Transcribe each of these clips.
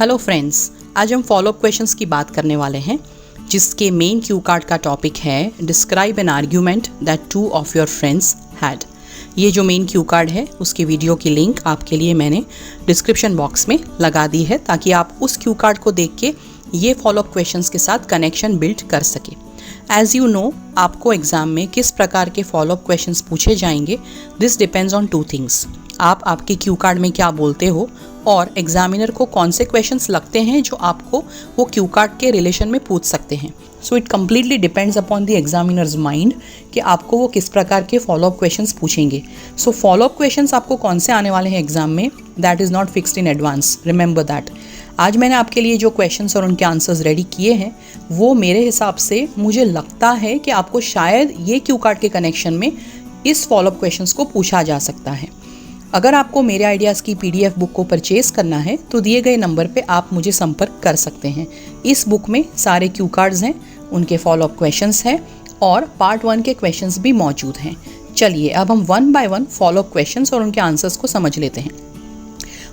Hello friends, आज हम follow up questions की बात करने वाले हैं जिसके मेन क्यू कार्ड का टॉपिक है describe an argument that two of your friends had. ये जो मेन क्यू कार्ड है उसकी वीडियो की लिंक आपके लिए मैंने डिस्क्रिप्शन बॉक्स में लगा दी है ताकि आप उस क्यू कार्ड को देख के ये फॉलोअप क्वेश्चंस के साथ कनेक्शन बिल्ड कर सके। एज यू नो, आपको एग्जाम में किस प्रकार के फॉलोअप क्वेश्चंस पूछे जाएंगे, this depends on two things. आप आपके क्यू कार्ड में क्या बोलते हो और एग्जामिनर को कौन से क्वेश्चंस लगते हैं जो आपको वो क्यू कार्ड के रिलेशन में पूछ सकते हैं। So it completely depends upon the examiners mind कि आपको वो किस प्रकार के फॉलोअप क्वेश्चंस पूछेंगे। सो फॉलोअप क्वेश्चंस आपको कौन से आने वाले हैं एग्जाम में, that is not fixed in advance, remember that. आज मैंने आपके लिए जो क्वेश्चंस और उनके आंसर्स रेडी किए हैं वो मेरे हिसाब से मुझे लगता है कि आपको शायद ये क्यू कार्ड के कनेक्शन में इस फॉलोअप क्वेश्चंस को पूछा जा सकता है। अगर आपको मेरे आइडियाज़ की PDF बुक को परचेज़ करना है तो दिए गए नंबर पे आप मुझे संपर्क कर सकते हैं। इस बुक में सारे क्यू कार्ड्स हैं, उनके फॉलोअप क्वेश्चंस हैं और पार्ट 1 के क्वेश्चंस भी मौजूद हैं। चलिए अब हम 1 बाय 1 फॉलोअप क्वेश्चंस और उनके आंसर्स को समझ लेते हैं।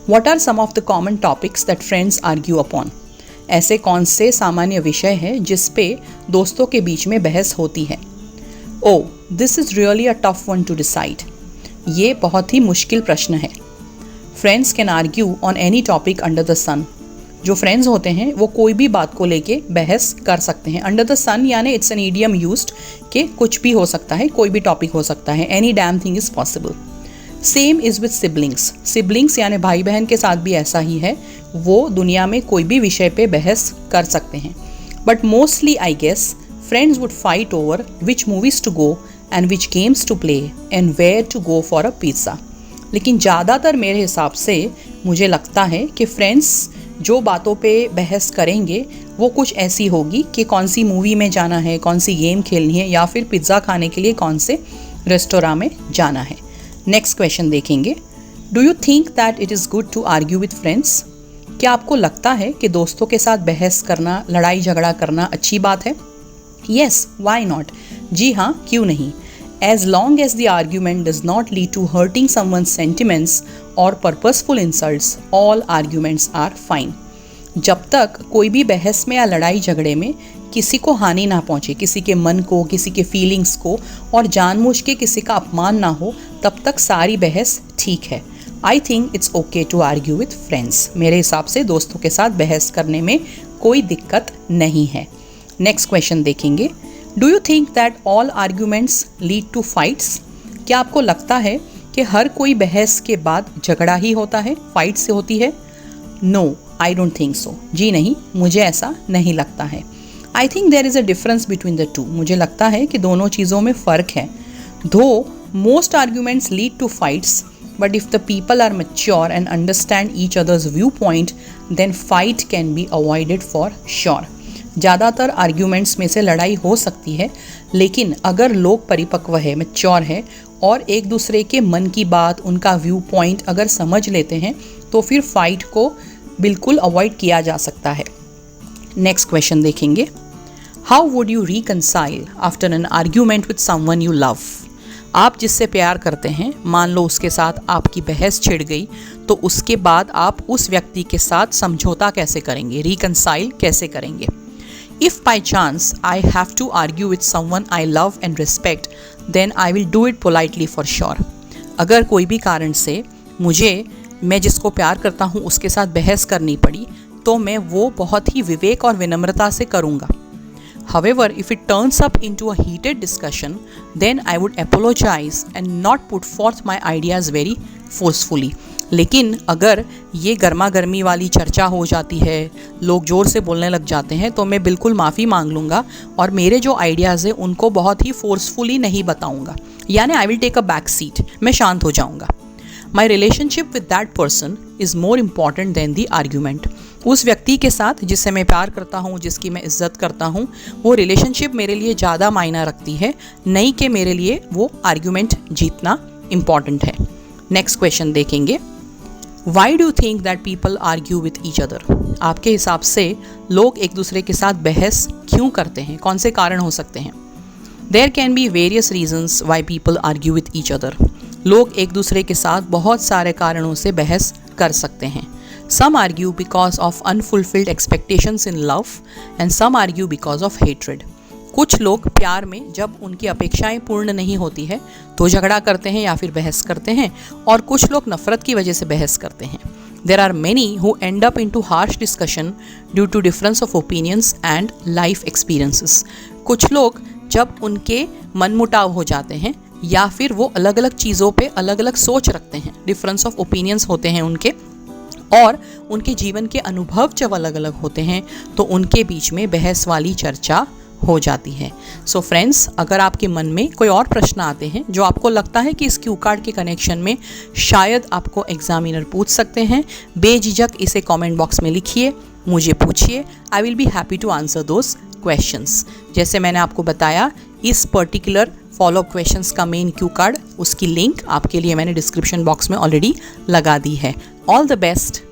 What are some of the common topics that friends argue upon? ऐसे कौन से सामान्य विषय हैं जिस पे दोस्तों के बीच में बहस होती है? Oh, this is really a tough one to decide. ये बहुत ही मुश्किल प्रश्न है। Friends can argue on any topic under the sun. जो फ्रेंड्स होते हैं वो कोई भी बात को लेके बहस कर सकते हैं। अंडर द सन यानी इट्स एन इडियम यूज्ड कि कुछ भी हो सकता है, कोई भी टॉपिक हो सकता है। Any damn thing is possible. Same is with siblings. Siblings यानी भाई बहन के साथ भी ऐसा ही है, वो दुनिया में कोई भी विषय पे बहस कर सकते हैं। But mostly I guess friends would fight over which movies to go and which games to play and where to go for a pizza. लेकिन ज़्यादातर मेरे हिसाब से मुझे लगता है कि फ्रेंड्स जो बातों पे बहस करेंगे वो कुछ ऐसी होगी कि कौन सी मूवी में जाना है, कौन सी गेम खेलनी है या फिर पिज़्ज़ा खाने के लिए कौन से रेस्टोरेंट में जाना है। नेक्स्ट क्वेश्चन देखेंगे। Do you think that it is good to argue with friends? क्या आपको लगता है कि दोस्तों के साथ बहस करना, लड़ाई झगड़ा करना अच्छी बात है? Yes, why not? जी हाँ, क्यों नहीं। As long as the argument does not lead to hurting someone's sentiments और purposeful insults, all arguments are fine. जब तक कोई भी बहस में या लड़ाई झगड़े में किसी को हानि ना पहुंचे, किसी के मन को, किसी के फीलिंग्स को और जानबूझ के किसी का अपमान ना हो, तब तक सारी बहस ठीक है। I think it's okay to argue with friends. मेरे हिसाब से दोस्तों के साथ बहस करने में कोई दिक्कत नहीं है। नेक्स्ट क्वेश्चन देखेंगे। Do you think that all arguments lead to fights? क्या आपको लगता है कि हर कोई बहस के बाद झगड़ा ही होता है, फाइट से होती है? No, I don't think so. जी नहीं, मुझे ऐसा नहीं लगता है। I think there is a difference between the two. मुझे लगता है कि दोनों चीज़ों में फ़र्क है। Though most arguments lead to fights, but if the people are mature and understand each other's view point then fight can be avoided for sure. ज़्यादातर आर्ग्यूमेंट्स में से लड़ाई हो सकती है, लेकिन अगर लोग परिपक्व है, मैच्योर है और एक दूसरे के मन की बात, उनका व्यू पॉइंट अगर समझ लेते हैं तो फिर फाइट को बिल्कुल अवॉइड किया जा सकता है। नेक्स्ट क्वेश्चन देखेंगे। How would you reconcile after an argument with someone you love? आप जिससे प्यार करते हैं, मान लो उसके साथ आपकी बहस छिड़ गई, तो उसके बाद आप उस व्यक्ति के साथ समझौता कैसे करेंगे, रिकंसाइल कैसे करेंगे? If by chance I have to argue with someone I love and respect, then I will do it politely for sure. अगर कोई भी कारण से मैं जिसको प्यार करता हूँ उसके साथ बहस करनी पड़ी तो मैं वो बहुत ही विवेक और विनम्रता से करूँगा। However, if it turns up into a heated discussion, then I would apologize and not put forth my ideas very forcefully. लेकिन अगर ये गर्मा गर्मी वाली चर्चा हो जाती है, लोग ज़ोर से बोलने लग जाते हैं, तो मैं बिल्कुल माफ़ी मांग लूँगा और मेरे जो आइडियाज़ हैं उनको बहुत ही फोर्सफुली नहीं बताऊँगा, यानी I will take a back seat, मैं शांत हो जाऊँगा। My relationship with that person is more important than the argument. उस व्यक्ति के साथ जिससे मैं प्यार करता हूँ, जिसकी मैं इज्जत करता हूँ, वो रिलेशनशिप मेरे लिए ज़्यादा मायना रखती है, नहीं कि मेरे लिए वो आर्ग्यूमेंट जीतना इम्पॉर्टेंट है। नेक्स्ट क्वेश्चन देखेंगे। Why do think that people argue with each other? आपके हिसाब से लोग एक दूसरे के साथ बहस क्यों करते हैं, कौन से कारण हो सकते हैं? There can be various reasons why people argue with each other. लोग एक दूसरे के साथ बहुत सारे कारणों से बहस कर सकते हैं। Some argue because of unfulfilled expectations in love and some argue because of hatred. कुछ लोग प्यार में जब उनकी अपेक्षाएं पूर्ण नहीं होती है तो झगड़ा करते हैं या फिर बहस करते हैं, और कुछ लोग नफरत की वजह से बहस करते हैं. There are many who end up into harsh discussion due to difference of opinions and life experiences. कुछ लोग जब उनके मनमुटाव हो जाते हैं या फिर वो अलग अलग चीज़ों पे अलग अलग सोच रखते हैं, डिफरेंस ऑफ ओपिनियंस होते हैं उनके, और उनके जीवन के अनुभव जब अलग अलग होते हैं तो उनके बीच में बहस वाली चर्चा हो जाती है. सो फ्रेंड्स, अगर आपके मन में कोई और प्रश्न आते हैं जो आपको लगता है कि इस क्यू कार्ड के कनेक्शन में शायद आपको एग्जामिनर पूछ सकते हैं, बेझिझक इसे कमेंट बॉक्स में लिखिए, मुझे पूछिए. I will be happy to answer those questions. जैसे मैंने आपको बताया, इस पर्टिकुलर फॉलो अप क्वेश्चंस का मेन क्यू कार्ड, उसकी लिंक आपके लिए मैंने डिस्क्रिप्शन बॉक्स में ऑलरेडी लगा दी है. All the best.